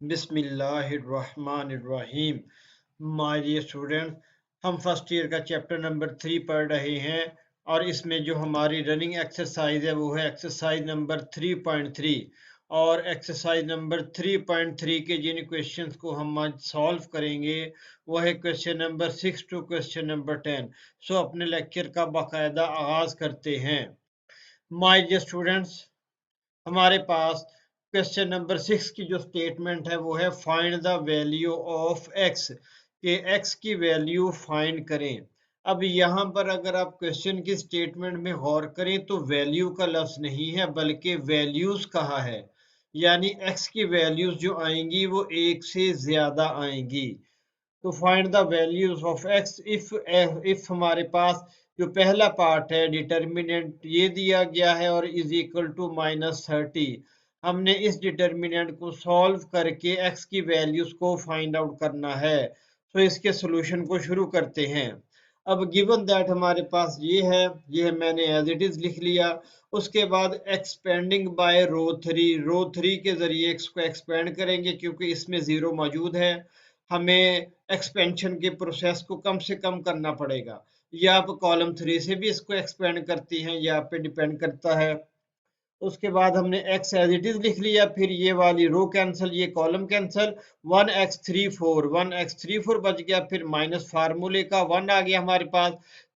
बिस्मिल्लाहिर्रहमानिर्रहीम। My dear student, हम first year का चैप्टर नंबर 3 पढ़ रहे हैं और इसमें जो हमारी रनिंग एक्सरसाइज है वो है एक्सरसाइज नंबर 3.3। और एक्सरसाइज नंबर 3.3 के जिन क्वेश्चंस को हम आज सॉल्व करेंगे वो है question number 6 to question number 10। So अपने लेक्चर का बाकायदा आगाज करते हैं। माय डियर स्टूडेंट्स, हमारे पास क्वेश्चन नंबर 6 की जो स्टेटमेंट है वो है find the value of x, कि एक्स की वैल्यू फाइंड करें। अब यहाँ पर अगर आप क्वेश्चन की स्टेटमेंट में गौर करें तो वैल्यू का लफ्ज नहीं है बल्कि वैल्यूज कहा है, यानी एक्स की वैल्यूज जो आएंगी वो एक से ज्यादा आएंगी। तो find the values of x if हमारे पास जो पहला पार्ट है डिटर्मिनेंट ये दिया गया है और इज इक्वल टू -30। हमने इस डिटर्मिनेंट को सॉल्व करके एक्स की वैल्यूज को फाइंड आउट करना है। तो इसके सॉल्यूशन को शुरू करते हैं। अब गिवन दैट हमारे पास ये मैंने एज इट इज लिख लिया। उसके बाद एक्सपेंडिंग बाय रो थ्री के जरिए एक्स को एक्सपेंड करेंगे क्योंकि इसमें जीरो मौजूद है। हमें एक्सपेंशन के प्रोसेस को कम से कम करना पड़ेगा। या आप कॉलम 3 से भी इसको एक्सपेंड करती हैं, या आप पे डिपेंड करता है। उसके बाद हमने x एज इट इज लिख लिया, फिर ये वाली रो कैंसिल, ये कॉलम कैंसिल। 1x34 बच गया, फिर माइनस फार्मूले का 1 आ गया हमारे पास।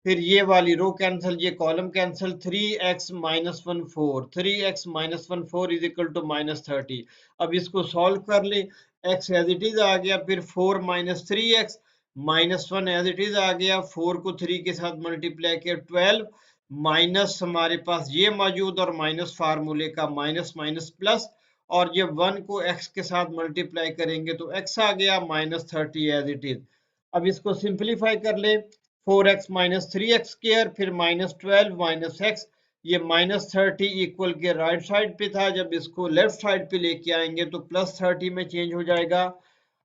फिर ये वाली रो कैंसिल, ये column cancel. 3x-1 4 is equal to -30। अब इसको सॉल्व कर ले। x एज इट इज आ गया, फिर 4 - 3x, -1 एज इट इज आ गया। 4 को 3 के साथ मल्टीप्लाई किया 12, माइनस हमारे पास ये मौजूद और माइनस फार्मूले का माइनस माइनस प्लस। और ये 1 को x के साथ मल्टीप्लाई करेंगे तो x आ गया -30 एज इट इज। अब इसको सिंप्लीफाई कर ले। 4x - 3x स्क्वायर, फिर -12 माइनस x। ये -30 इक्वल के राइट साइड पे था, जब इसको लेफ्ट साइड पे लेके आएंगे तो +30 में चेंज हो जाएगा।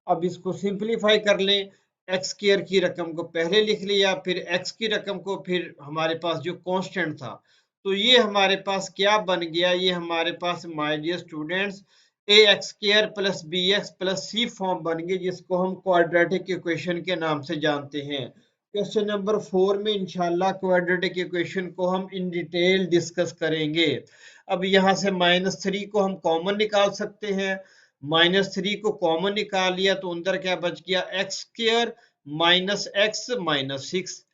अब इसको सिंप्लीफाई कर ले। एक्स स्क्वायर की रकम को पहले लिख लिया, फिर एक्स की रकम को, फिर हमारे पास जो कांस्टेंट था तो ये हमारे पास क्या बन गया, ये हमारे पास my dear students A X square plus B X plus C form बन गई, जिसको हम क्वाड्रेटिक इक्वेशन के नाम से जानते हैं। क्वेश्चन नंबर 4 में इंशाल्लाह क्वाड्रेटिक इक्वेशन को हम इन डिटेल डिस्कस करेंगे। अब यहाँ से -3 को हम कॉमन निकाल सकते हैं। -3 को कॉमन निकाल लिया तो अंदर क्या बच गया, x square minus x minus 6।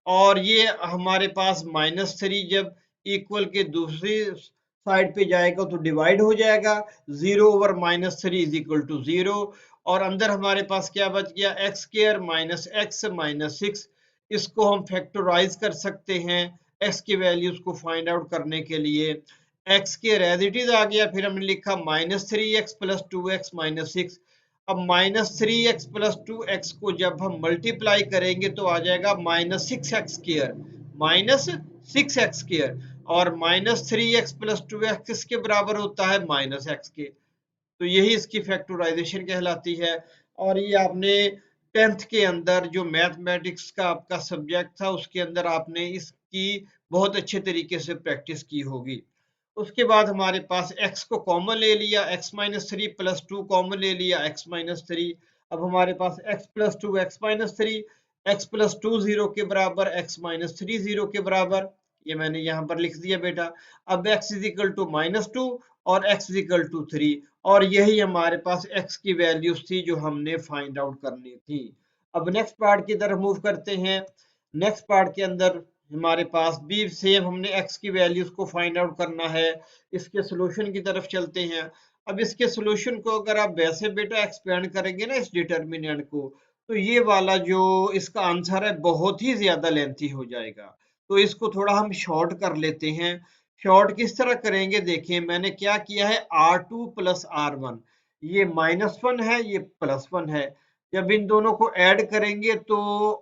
और ये हमारे पास -3 जब इक्वल के दूसरी साइड पे जाएगा तो डिवाइड हो जाएगा। 0/-3 इज इक्वल टू 0। और अंदर हमारे पास क्या बच गया, x square minus x minus 6। इसको हम फैक्टराइज कर सकते हैं एक्स की वैल्यूज को फाइंड आउट करने के लिए। एक्स के एज इट इज आ गया, फिर हमने लिखा -3x + 2x - 6। अब -3x + 2x को जब हम मल्टीप्लाई करेंगे तो आ जाएगा -6x², -6x²। और -3x + 2x किसके बराबर होता है, -x के। तो यही इसकी फैक्टराइजेशन कहलाती है। और ये आपने 10th के अंदर जो मैथमेटिक्स का आपका सब्जेक्ट था उसके अंदर आपने इसकी बहुत अच्छे तरीके से प्रैक्टिस की होगी। उसके बाद हमारे पास x को कॉमन ले लिया, x - 3 + 2 कॉमन ले लिया, x - 3। अब हमारे पास x + 2 x - 3, x + 2 0 के बराबर, x - 3 0 के बराबर। ये मैंने यहाँ पर लिख दिया बेटा। अब x = -2 और x = 3। और यही हमारे पास x की वैल्यूज थी जो हमने फाइंड आउट करनी थी। अब नेक्स्ट पार्ट की तरफ मूव करते हैं। नेक्स्ट पार्ट के अंदर हमारे पास भी सेम हमने x की वैल्यूज को फाइंड आउट करना है। इसके सॉल्यूशन की तरफ चलते हैं। अब इसके सॉल्यूशन को अगर आप वैसे बेटा एक्सपेंड करेंगे ना इस डिटर्मिनेंट को, तो ये वाला जो इसका आंसर है बहुत ही ज्यादा लेंथी हो जाएगा। तो इसको थोड़ा हम शॉर्ट कर लेते हैं। शॉर्ट किस तरह करेंगे, देखिए मैंने क्या किया है, R2 + R1, ये -1 है, ये +1 है। जब इन दोनों को ऐड करेंगे तो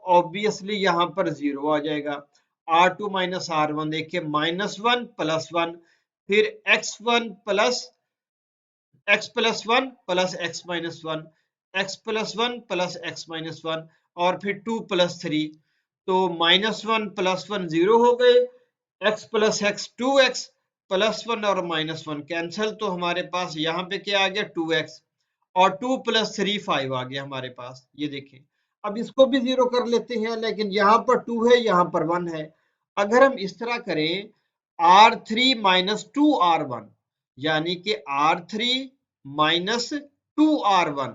ऑब्वियसली यहाँ पर 0 आ जाएगा। R2 - R1, देखिए -1 + 1, फिर x1 + x + 1 + x - 1, x + 1 + x - 1, और फिर 2 + 3। तो -1 + 1 0 हो गए, x + x 2x, +1 और -1 कैंसिल, तो हमारे पास यहाँ पे क्या आ गया, 2x। और 2 + 3 5 आ गया हमारे पास। ये देखें, अब इसको भी 0 कर लेते हैं, लेकिन यहाँ पर 2 है, यहाँ पर 1 है। अगर हम इस तरह करें R3 - 2R1 यानी कि R3 - 2R1,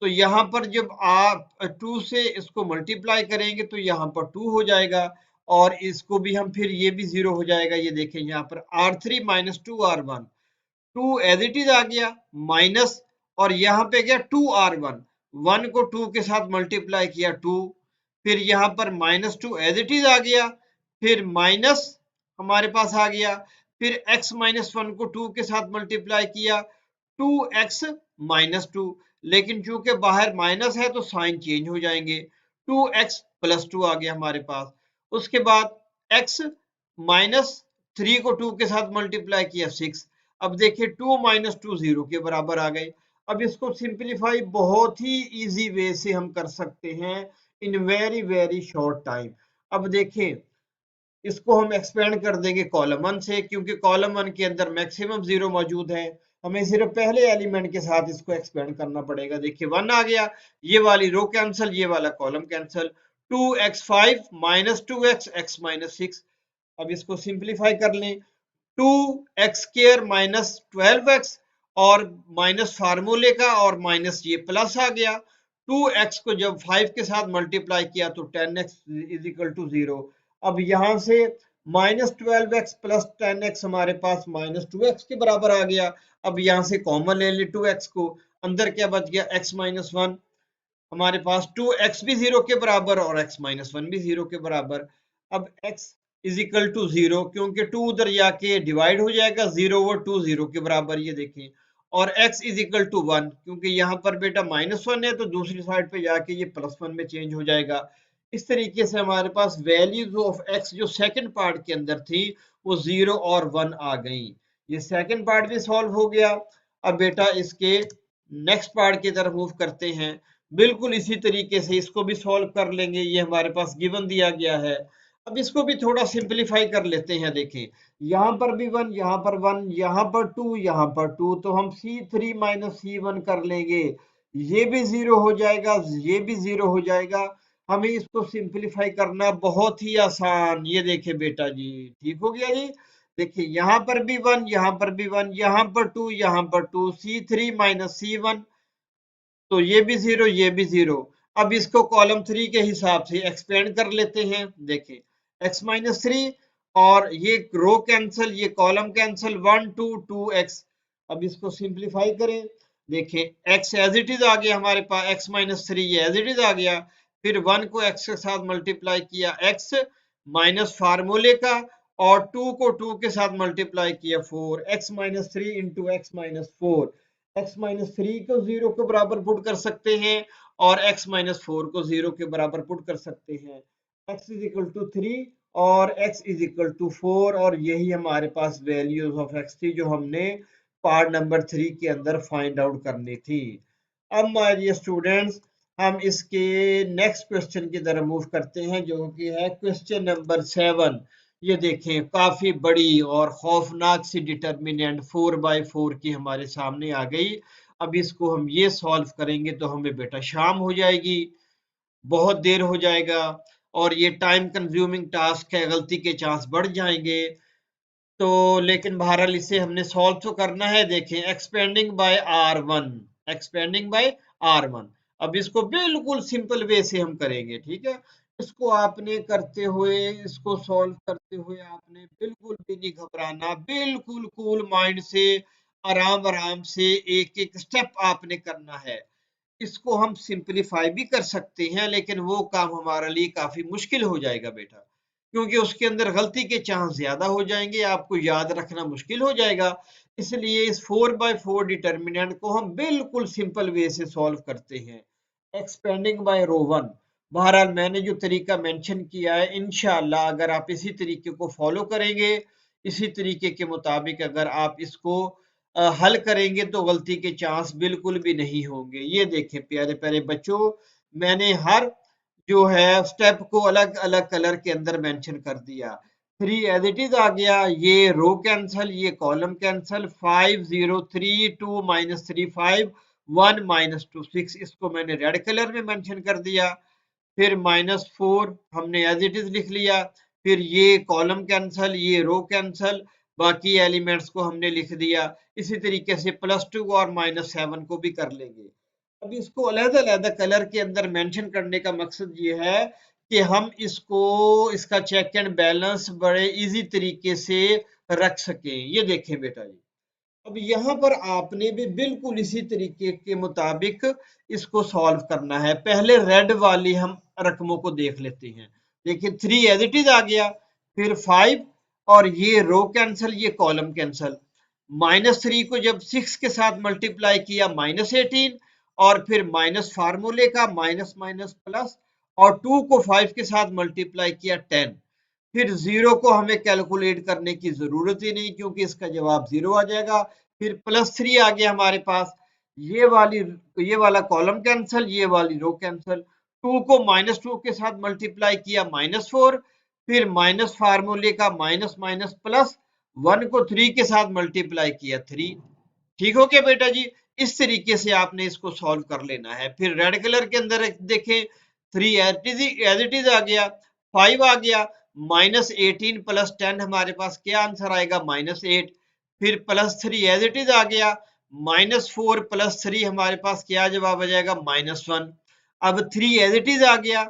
तो यहाँ पर जब आप 2 से इसको मल्टीप्लाई करेंगे तो यहाँ पर 2 हो जाएगा, और इसको भी हम फिर ये भी 0 हो जाएगा। ये देखें यहाँ पर R3 - 2R1, 2 as it is आ गया माइनस, और यहाँ पे गया 2R1, 1 को 2 के साथ मल्टीप्लाई किया 2, फिर यहाँ पर -2 एज इट इज आ गया, फिर माइनस हमारे पास आ गया, फिर x - 1 को 2 के साथ मल्टीप्लाई किया 2x - 2, लेकिन चूंकि बाहर माइनस है तो साइन चेंज हो जाएंगे, 2x + 2 आ गया हमारे पास। उसके बाद x - 3 को 2 के साथ मल्टीप्लाई किया 6। अब देखिए 2 - 2 0 के बराबर आ गए। अब इसको सिंपलीफाई बहुत ही इजी वे से हम कर सकते हैं in very very short time. अब देखें, इसको हम एक्सपेंड कर देंगे कॉलम 1 से, क्योंकि कॉलम 1 के अंदर मैक्सिमम 0 मौजूद है। हमें सिर्फ पहले एलिमेंट के साथ इसको एक्सपेंड करना पड़ेगा। देखिए 1 आ गया, ये वाली रो कैंसिल, ये वाला column cancel, 2x5 - 2x x - 6। अब इसको सिंपलीफाई कर लें, 2x² - 12x, और माइनस फार्मूले का, और माइनस ये प्लस आ गया, 2x को जब 5 के साथ मल्टीप्लाई किया तो 10x = 0। अब यहाँ से -12x + 10x हमारे पास -2x के बराबर आ गया। अब यहाँ से कॉमन ले ले 2x को, अंदर क्या बच गया x - 1, हमारे पास 2x भी 0 के बराबर और x - 1 भी 0 के बराबर। अब x = 0, क्योंकि 2 उधर जाके डिवाइड हो जाएगा, 0 और 2 0 के बराबर, ये देखें, और x = 1, क्योंकि यहाँ पर बेटा -1 है तो दूसरी साइड पे जाके ये +1 में चेंज हो जाएगा। इस तरीके से हमारे पास वैल्यूज ऑफ x जो सेकंड पार्ट के अंदर थी वो 0 और 1 आ गई। ये सेकंड पार्ट भी सॉल्व हो गया। अब बेटा इसके नेक्स्ट पार्ट की तरफ मूव करते हैं। बिल्कुल इसी तरीके से इसको भी सॉल्व कर लेंगे। ये हमारे पास गिवन दिया गया है। अब इसको भी थोड़ा सिंपलीफाई कर लेते हैं। देखें, यहाँ पर भी 1, यहाँ पर 1, यहाँ पर 2, यहाँ पर 2, तो हम C3 - C1 कर लेंगे। ये भी 0 हो जाएगा, ये भी 0 हो जाएगा। हमें इसको सिंपलीफाई करना बहुत ही आसान। ये देखें बेटा जी, ठीक हो गया जी। देखिए यहाँ पर भी 1, यहाँ पर भी 1, यहाँ पर 2, यहाँ पर 2, C3 - C1, तो ये भी 0, ये भी 0। अब इसको कॉलम 3 के हिसाब से एक्सपेंड कर लेते हैं। देखें, x - 3, और ये रो कैंसिल, ये कॉलम कैंसिल, 1 2 2x। अब इसको सिंपलीफाई करें। देखें x एज इट इज आ गया हमारे पास, x - 3 ये एज इट इज आ गया, फिर 1 को x के साथ मल्टीप्लाई किया x माइनस फार्मूले का, और 2 को 2 के साथ मल्टीप्लाई किया 4, x - 3 × x - 4। x - 3 को 0 के बराबर पुट कर सकते हैं, और x - 4 को 0 के बराबर पुट कर सकते हैं। x = 3 और x = 4, और यही हमारे पास वैल्यूज ऑफ x थी जो हमने पार्ट नंबर 3 के अंदर फाइंड आउट करनी थी। अब माय डियर स्टूडेंट्स, हम इसके नेक्स्ट क्वेश्चन की तरफ मूव करते हैं, जो कि है क्वेश्चन नंबर 7। ये देखें, काफी बड़ी और खौफनाक सी डिटर्मिनेंट 4/4 की हमारे सामने आ गई। अब इसको हम ये सॉल्व करेंगे तो हमें बेटा शाम हो जाएगी, बहुत देर हो जाएगा, और ये टाइम कंज्यूमिंग टास्क है, गलती के चांस बढ़ जाएंगे। तो लेकिन बहरहाल इसे हमने सॉल्व तो करना है। देखें, expanding bye R1, expanding bye R1। अब इसको बिल्कुल सिंपल वे से हम करेंगे, ठीक है। इसको आपने करते हुए, इसको सॉल्व करते हुए आपने बिल्कुल भी नहीं घबराना, बिल्कुल कूल माइंड से आराम आराम से एक एक स्टेप आपने करना है। इसको हम सिंपलीफाई भी कर सकते हैं, लेकिन वो काम हमारे लिए काफी मुश्किल हो जाएगा बेटा, क्योंकि उसके अंदर गलती के चांस ज्यादा हो जाएंगे, आपको याद रखना मुश्किल हो जाएगा। इसलिए इस 4/4 डिटर्मिनेंट को हम बिल्कुल सिंपल वे से सॉल्व करते हैं, एक्सपेंडिंग बाय रो 1। बहरहाल मैंने जो तरीका मेंशन किया है, इंशाल्लाह अगर आप इसी तरीके को फॉलो करेंगे, इसी तरीके के मुताबिक अगर आप इसको हल करेंगे तो गलती के चांस बिल्कुल भी नहीं होंगे। ये देखें प्यारे प्यारे बच्चों, मैंने हर जो है स्टेप को अलग अलग कलर के अंदर मेंशन कर दिया। 3 एज इट इज आ गया, ये रो कैंसल, ये कॉलम कैंसल, 5 0 3 2 - 3 5 1 माइनस 2 6, इसको मैंने रेड कलर में मेंशन कर दिया। फिर -4 हमने एज इट इज लिख लिया। फिर ये कॉलम कैंसल, ये रो कैंसल, बाकी एलिमेंट्स को हमने लिख दिया। इसी तरीके से +2 और -7 को भी कर लेंगे। अब इसको अलग-अलग कलर के अंदर मेंशन करने का मकसद ये है कि हम इसको, इसका चेक एंड बैलेंस बड़े इजी तरीके से रख सकें। ये देखें बेटा जी, अब यहाँ पर आपने भी बिल्कुल इसी तरीके के मुताबिक इसको सॉल्व करना है। पहले रेड वाली हम रकमों को देख लेते हैं। देखिए 3 एज इट इज आ गया, फिर 5 और ये रो कैंसल, ये कॉलम कैंसल। -3 को जब 6 के साथ मल्टीप्लाई किया -18, और फिर माइनस फार्मूले का माइनस माइनस प्लस, और 2 को 5 के साथ मल्टीप्लाई किया 10। फिर 0 को हमें कैलकुलेट करने की जरूरत ही नहीं क्योंकि इसका जवाब 0 आ जाएगा। फिर +3 आ गया हमारे पास, ये वाला कॉलम कैंसल, ये वाली रो कैंसल। 2 को -2 के साथ मल्टीप्लाई किया -4, फिर माइनस फार्मूले का माइनस माइनस प्लस, 1 को 3 के साथ मल्टीप्लाई किया 3। ठीक हो गया बेटा जी। इस तरीके से आपने इसको सॉल्व कर लेना है। फिर रेड कलर के अंदर देखें, 3 एज इट इज आ गया, 5 आ गया, -18 + 10 हमारे पास क्या आंसर आएगा, -8। फिर +3 एज इट इज आ गया, -4 + 3 हमारे पास क्या जवाब आ जाएगा, -1। अब 3 एज इट इज आ गया,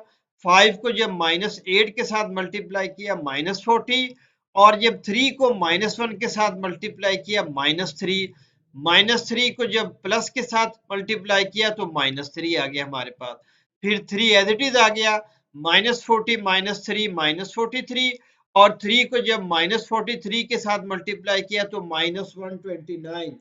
5 को जब -8 के साथ मल्टीप्लाई किया -40, और जब 3 को -1 के साथ मल्टीप्लाई किया -3, -3 को जब प्लस के साथ मल्टीप्लाई किया तो -3 आ गया हमारे पास। फिर 3 एज इट इज आ गया, -40 -3 -43, और 3 को जब -43 के साथ मल्टीप्लाई किया तो -129।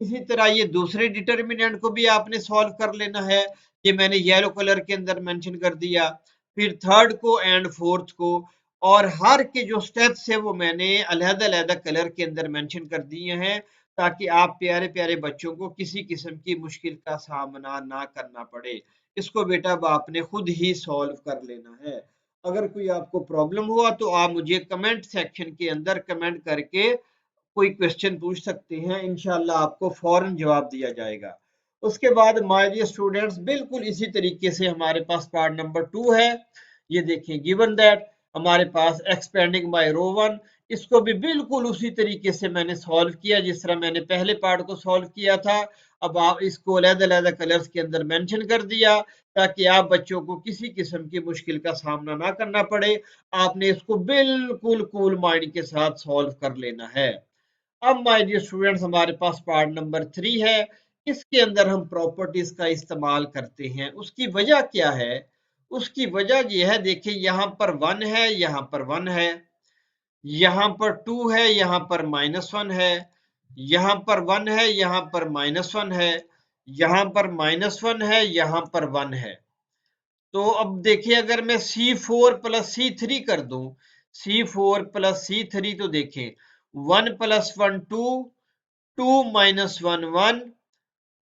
इसी तरह ये दूसरे डिटर्मिनेंट को भी आपने सॉल्व कर लेना है, ये मैंने येलो कलर के अंदर मेंशन कर दिया। फिर थर्ड को एंड फोर्थ को, और हर के जो स्टेप्स है वो मैंने अलग-अलग कलर के अंदर मेंशन कर दिए हैं, ताकि आप प्यारे प्यारे बच्चों को किसी किस्म की मुश्किल का सामना ना करना पड़े। इसको बेटा अब आपने खुद ही सॉल्व कर लेना है। अगर कोई आपको प्रॉब्लम हुआ तो आप मुझे कमेंट सेक्शन के अंदर कमेंट करके कोई क्वेश्चन पूछ सकते हैं, इंशाल्लाह आपको फौरन जवाब दिया जाएगा। उसके बाद माय डियर स्टूडेंट्स, बिल्कुल इसी तरीके से हमारे पास पार्ट नंबर 2 है। ये देखिए, गिवन दैट हमारे पास एक्सपेंडिंग बाय रो 1, इसको भी बिल्कुल उसी तरीके से मैंने सॉल्व किया जिस तरह मैंने पहले पार्ट को सॉल्व किया था। अब आप इसको अलग-अलग कलर्स के अंदर मेंशन कर दिया, ताकि आप बच्चों को किसी किस्म की मुश्किल का सामना ना करना पड़े। आपने इसको बिल्कुल कूल माइंड के साथ सॉल्व कर लेना है। अब माय डियर स्टूडेंट्स, हमारे पास पार्ट नंबर 3 है। इसके अंदर हम प्रॉपर्टीज का इस्तेमाल करते हैं। उसकी वजह क्या है? उसकी वजह यह है, देखिए यहाँ पर 1 है, यहाँ पर 1 है, यहाँ पर 2 है, यहाँ पर -1 है, यहाँ पर 1 है, यहाँ पर -1 है, यहाँ पर -1 है, यहाँ पर 1 है। तो अब देखिए, अगर मैं C4 + C3 कर दूं, C4 + C3, तो देखें 1 + 1 2, 2 - 1 1,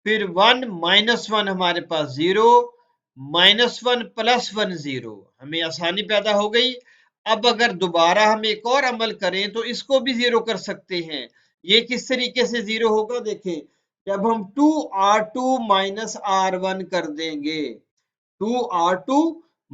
फिर 1 - 1 हमारे पास 0, -1 + 1 0। हमें आसानी पैदा हो गई। अब अगर दोबारा हम एक और अमल करें तो इसको भी 0 कर सकते हैं। ये किस तरीके से 0 होगा, देखें, जब हम 2r2 - r1 कर देंगे, 2r2 -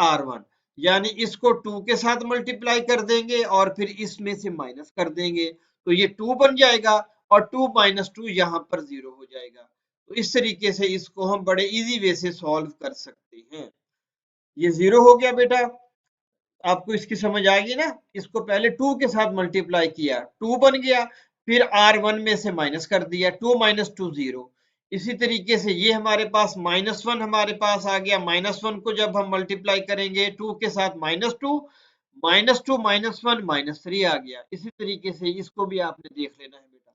r1, यानी इसको 2 के साथ मल्टीप्लाई कर देंगे और फिर इसमें से माइनस कर देंगे, तो ये 2 बन जाएगा, और 2 - 2 यहाँ पर 0 हो जाएगा। तो इस तरीके से इसको हम बड़े इजी वे से सॉल्व कर सकते हैं। ये 0 हो गया बेटा, आपको इसकी समझ आ गई ना। इसको पहले 2 के साथ मल्टीप्लाई किया, 2 बन गया, फिर r1 में से माइनस कर दिया, 2 - 2 0। इसी तरीके से ये हमारे पास -1 हमारे पास आ गया, -1 को जब हम मल्टीप्लाई करेंगे 2 के साथ -2, -2 -1 -3 आ गया। इसी तरीके से इसको भी आपने देख लेना है बेटा।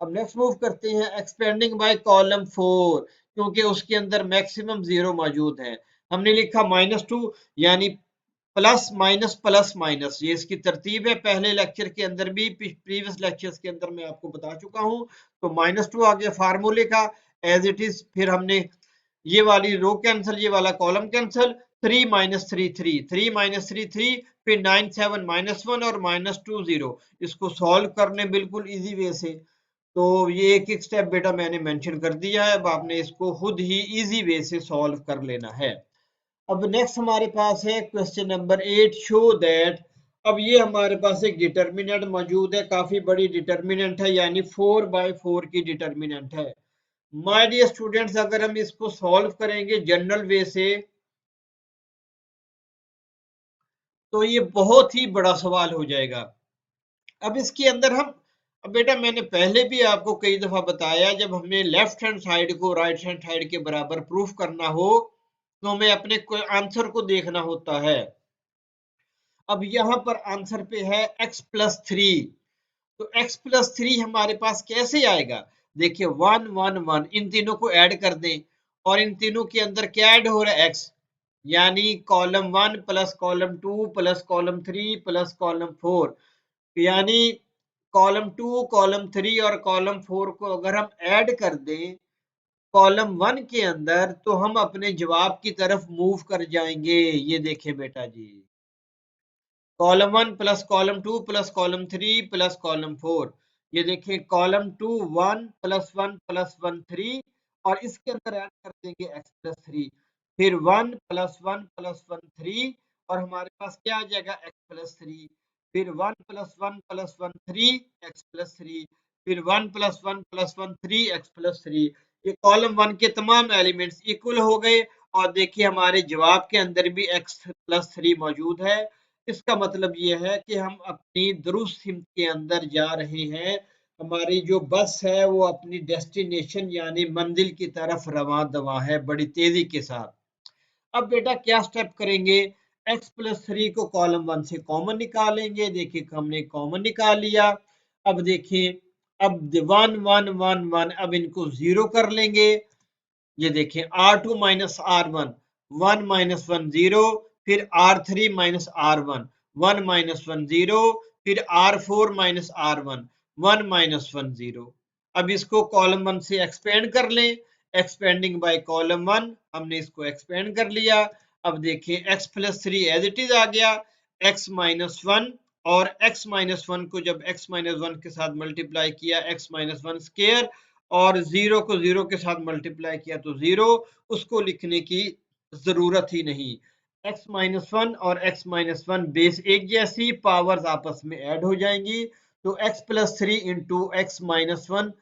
अब नेक्स्ट मूव करते हैं एक्सपेंडिंग बाय कॉलम 4, क्योंकि उसके अंदर मैक्सिमम 0 मौजूद है। हमने लिखा -2, यानी प्लस माइनस प्लस माइनस, ये इसकी तरतीब है। पहले लेक्चर के अंदर भी, प्रीवियस लेक्चर्स के अंदर मैं आपको बता चुका हूं। तो -2 आ गया फार्मूले का एज इट इज। फिर हमने ये वाली रो कैंसिल, ये वाला कॉलम कैंसिल, 3 - 3 3, 3 - 3 3, फिर 9 7 -1 और -2 0। इसको सॉल्व करने बिल्कुल इजी वे से तो ये एक एक स्टेप बेटा मैंने मेंशन कर दिया है, अब आपने इसको खुद ही इजी वे से सॉल्व कर लेना है। अब नेक्स्ट हमारे पास है क्वेश्चन नंबर 8, शो दैट। अब ये हमारे पास एक डिटर्मिनेंट मौजूद है, काफी बड़ी डिटर्मिनेंट है, यानी 4/4 की डिटर्मिनेंट है। माय डियर स्टूडेंट्स, अगर हम इसको सॉल्व करेंगे जनरल वे से तो ये बहुत ही बड़ा सवाल हो जाएगा। अब इसके अंदर हम, अब बेटा मैंने पहले भी आपको कई दफा बताया, जब हमें लेफ्ट हैंड साइड को राइट हैंड साइड के बराबर प्रूफ करना हो तो हमें अपने आंसर को देखना होता है। अब यहाँ पर आंसर पे है x+3, तो x+3 हमारे पास कैसे आएगा? देखिए 1 1 1 इन तीनों को ऐड कर दें और इन तीनों के अंदर क्या ऐड हो रहा है? x, यानी column 1 plus column 2 plus column 3 plus column 4, यानी कॉलम 2 कॉलम 3 और कॉलम 4 को अगर हम ऐड कर दें कॉलम 1 के अंदर तो हम अपने जवाब की तरफ मूव कर जाएंगे। ये देखें बेटा जी, column 1 plus column 2 plus column 3 plus column 4, ये देखिए कॉलम 2 1 प्लस 1 प्लस 1 3 और इसके अंदर ऐड कर देंगे x+3, फिर 1 प्लस 1 प्लस 1 3 और हमारे पास क्या आ जाएगा x+3, फिर 1 प्लस 1 प्लस 1 3 x+3, फिर 1 प्लस 1 प्लस 1 3 x+3। ये कॉलम 1 के तमाम एलिमेंट्स इक्वल हो गए और देखिए हमारे जवाब के अंदर भी x+3 मौजूद है। इसका मतलब ये है कि हम अपनी दुरुस्त हिम्मत के अंदर जा रहे हैं, हमारी जो बस है वो अपनी डेस्टिनेशन यानी मंजिल की तरफ रवां दवा है बड़ी तेजी के साथ। अब बेटा क्या स्टेप करेंगे? x+3 को कॉलम 1 से कॉमन निकालेंगे। देखिए हमने कॉमन निकाल लिया। अब देखिए, अब 1 1 1 1 अब इनको जीरो कर लेंगे। ये देखिए R2 माइनस R1, 1 माइनस 1 0, फिर R3 माइनस R1, 1 माइनस 1 0, फिर R4 माइनस R1, 1 माइनस 1 0। अब इसको कॉलम 1 से एक्सपेंड कर लें, एक्सपेंडिंग बाय कॉलम 1, हमने इसको एक्सपेंड कर लिया। अब देखिए x+3 एज इट इज आ गया, x माइनस 1 और x माइनस 1 को जब x माइनस 1 के साथ मल्टीप्लाई किया x माइनस 1 स्क्वायर और जीरो को जीरो के साथ मल्टीप्लाई किया तो जीरो, उसको लिखने की जरूरत ही नहीं। x माइनस 1 और x माइनस 1 बेस एक जैसी, पावर्स आपस में ऐड हो जाएंगी, तो x+3 इंटू x माइनस 1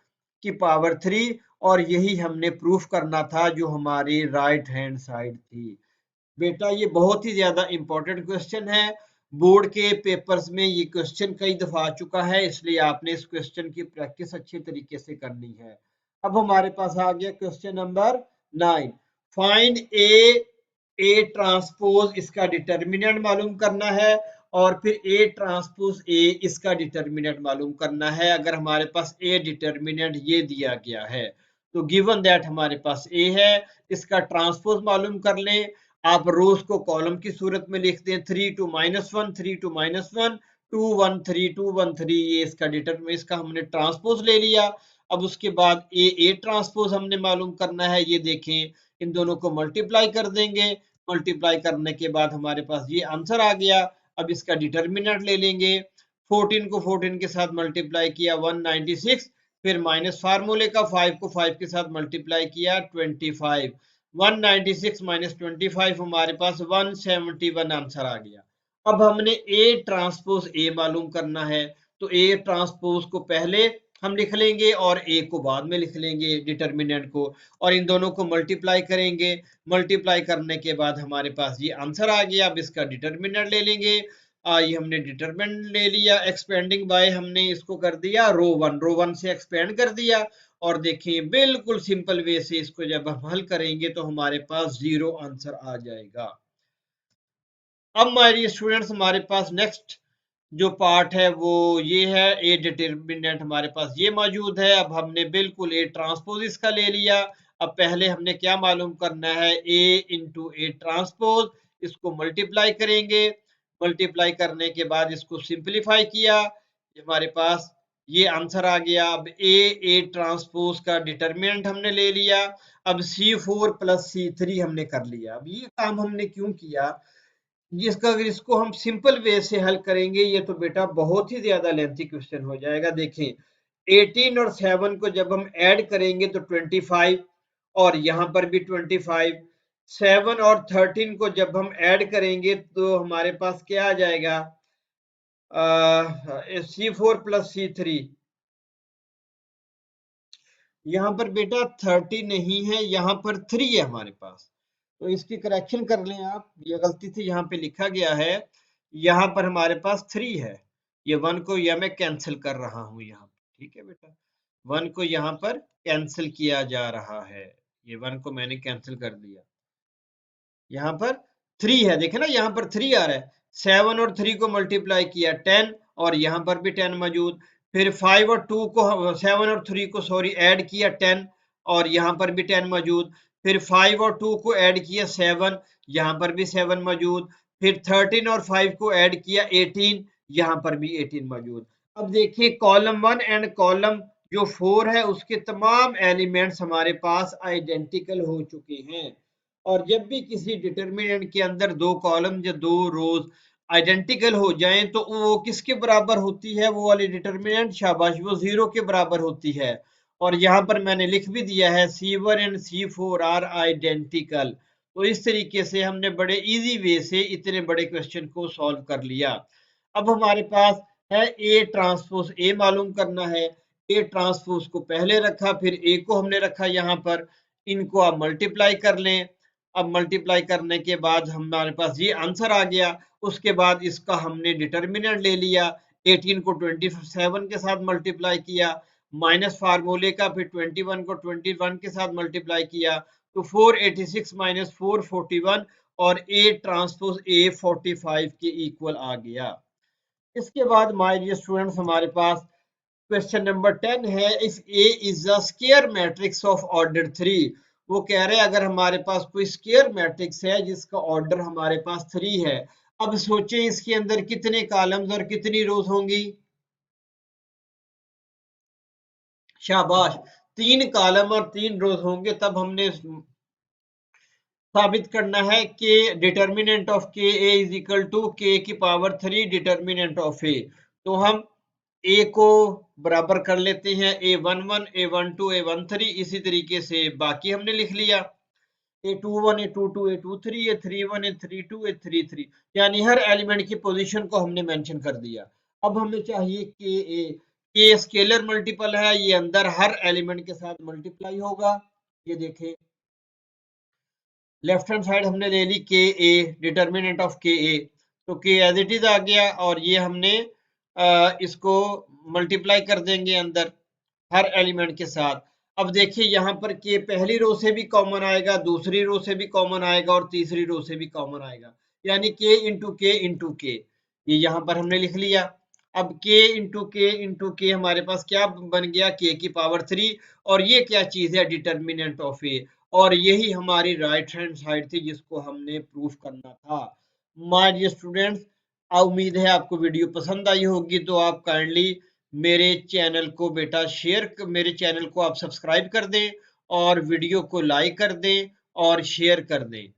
की पावर 3, और यही हमने प्रूफ करना था जो हमारी राइट हैंड साइड थी। बेटा ये बहुत ही ज्यादा इंपॉर्टेंट क्वेश्चन है, बोर्ड के पेपर्स में ये क्वेश्चन कई दफा आ चुका है, इसलिए आपने इस क्वेश्चन की प्रैक्टिस अच्छे तरीके से करनी है। अब हमारे पास आ गया question number 9, find A transpose, इसका डिटर्मिनेंट मालूम करना है और फिर ए ट्रांसपोज ए इसका डिटर्मिनेंट मालूम करना है। अगर हमारे पास ए डिटर्मिनेंट ये दिया गया है तो गिवन दैट हमारे पास ए है, इसका ट्रांसपोज मालूम कर लें। आप रोज को कॉलम की सूरत में लिखते हैं, 3 2 -1 3 2 -1 2 1 3 2 1 3, ये इसका डिटरमिनेंट, इसका हमने ट्रांसपोज ले लिया। अब उसके बाद ए ट्रांसपोज हमने मालूम करना है। ये देखें इन दोनों को मल्टीप्लाई कर देंगे, मल्टीप्लाई करने के बाद हमारे पास ये आंसर आ गया। अब इसका डिटर्मिनेंट ले लेंगे, 14 को 14 के साथ मल्टीप्लाई किया 196, फिर माइनस फार्मूले का 5 को 5 के साथ मल्टीप्लाई किया 25, 196 माइनस 25 हमारे पास 171 आंसर आ गया। अब हमने ए ट्रांसपोज ए मालूम करना है, तो ए ट्रांसपोज को पहले हम लिख लेंगे और ए को बाद में लिख लेंगे डिटर्मिनेंट को, और इन दोनों को मल्टीप्लाई करेंगे। मल्टीप्लाई करने के बाद हमारे पास ये आंसर आ गया। अब इसका डिटर्मिनेंट ले लेंगे, ये हमने डिटरमिनेंट ले लिया, एक्सपेंडिंग बाय हमने इसको कर दिया रो 1 से एक्सपेंड कर दिया, और देखिए बिल्कुल सिंपल वे से इसको जब हम हल करेंगे तो हमारे पास जीरो आंसर आ जाएगा। अब हमारी स्टूडेंट्स हमारे पास नेक्स्ट जो पार्ट है वो ये है, ए डिटर्मिनेंट हमारे पास ये मौजूद है। अब हमने बिल्कुल ए ट्रांसपोज इसका ले लिया। अब पहले हमने क्या मालूम करना है, ए इंटू ए ट्रांसपोज, इसको मल्टीप्लाई करेंगे। मल्टीप्लाई करने के बाद इसको सिंप्लीफाई किया, हमारे पास ये आंसर आ गया। अब ए ट्रांसपोज का डिटर्मिनेंट हमने ले लिया। अब C4 प्लस C3 हमने कर लिया। अब ये काम हमने क्यों किया, जिसका अगर इसको हम सिंपल वे से हल करेंगे ये तो बेटा बहुत ही ज्यादा लेंथी क्वेश्चन हो जाएगा। देखें 18 और 7 को जब हम ऐड करेंगे तो 25, और यहाँ पर भी 25। 7 और 13 को जब हम ऐड करेंगे तो हमारे पास क्या आ जाएगा, C4 प्लस C3। यहाँ पर बेटा 30 नहीं है, यहाँ पर 3 है हमारे पास, तो इसकी करेक्शन कर लें आप, ये गलती से यहाँ पे लिखा गया है, यहाँ पर हमारे पास 3 है, ये 1 को यह मैं कैंसिल कर रहा हूँ यहाँ पे, ठीक है बेटा, 1 को यहाँ पर कैंसिल किया जा रहा है, ये 1 को मैंने कैंसिल कर दिया, यहाँ पर 3 है, देखे ना यहाँ पर 3 आ रहा है, 7 और 3 को मल्टीप्लाई किया 10, और यहाँ पर भी 10 मौजूद, फिर 5 और 2 को 7 और 3 को सॉरी ऐड किया 10, और यहाँ पर भी 10 मौजूद, फिर 5 और 2 को ऐड किया 7, यहाँ पर भी 7 मौजूद, फिर 13 और 5 को ऐड किया 18, यहाँ पर भी 18 मौजूद। अब देखिए कॉलम 1 एंड कॉलम जो 4 है उसके तमाम एलिमेंट्स हमारे पास आइडेंटिकल हो चुके हैं, और जब भी किसी डिटर्मिनेंट के अंदर दो कॉलम या दो रोज आइडेंटिकल हो जाएं तो वो किसके बराबर होती है, वो वाली डिटर्मिनेंट, शाबाश, वो 0 के बराबर होती है। और यहाँ पर मैंने लिख भी दिया है C1 and C4 are identical. तो इस तरीके से हमने बड़े इजी वे से इतने बड़े क्वेश्चन को सॉल्व कर लिया। अब हमारे पास है A ट्रांसपोज A मालूम करना है। A ट्रांसपोज को पहले रखा, फिर A को हमने रखा यहाँ पर, इनको आप मल्टीप्लाई कर लें। अब मल्टीप्लाई करने के बाद हमारे पास ये आंसर आ गया। उसके बाद इसका हमने डिटर्मिनेंट ले लिया, 18 को 27 के साथ मल्टीप्लाई किया, माइनस फार्मूले का, फिर 21 को 21 के साथ मल्टीप्लाई किया, तो 486 माइनस 441, और A ट्रांसपोज A 45 के इक्वल आ गया। इसके बाद माय डियर स्टूडेंट्स हमारे पास क्वेश्चन नंबर 10 है, if A is the square matrix of order 3। वो कह रहे हैं अगर हमारे पास कोई स्क्वायर मैट्रिक्स है जिसका ऑर्डर हमारे पास 3 है, अब सोचें इसके अंदर कितने कॉलम्स और कितनी रोज होंगी। शाबाश, 3 कॉलम और 3 रोज होंगे। तब हमने साबित करना है कि डिटर्मिनेंट ऑफ के ए इज इक्वल टू के की पावर 3 डिटर्मिनेंट ऑफ ए। तो हम ए को बराबर कर लेते हैं, A11 A12 A13, इसी तरीके से बाकी हमने लिख लिया, A21 A22 A23 A31 A32 A33, यानी हर एलिमेंट की पोजीशन को हमने मेंशन कर दिया। अब हमें चाहिए के स्केलर मल्टीपल है, ये अंदर हर एलिमेंट के साथ मल्टीप्लाई होगा। ये देखें लेफ्ट हैंड साइड हमने ले ली के ए, डिटर्मिनेंट ऑफ के ए, तो के एज इट इज आ गया, और ये हमने इसको मल्टीप्लाई कर देंगे अंदर हर एलिमेंट के साथ। अब देखिए यहाँ पर के पहली रो से भी कॉमन आएगा, दूसरी रो से भी कॉमन आएगा, और तीसरी रो से भी कॉमन आएगा, यानी के इंटू के, ये यहाँ पर हमने लिख लिया। अब के इंटू के हमारे पास क्या बन गया, के की पावर 3, और ये क्या चीज है, डिटर्मिनेंट ऑफ ए, और यही हमारी राइट हैंड साइड थी जिसको हमने प्रूफ करना था। माय डियर स्टूडेंट्स, उम्मीद है आपको वीडियो पसंद आई होगी, तो आप काइंडली मेरे चैनल को बेटा मेरे चैनल को आप सब्सक्राइब कर दें, और वीडियो को लाइक कर दें और शेयर कर दें।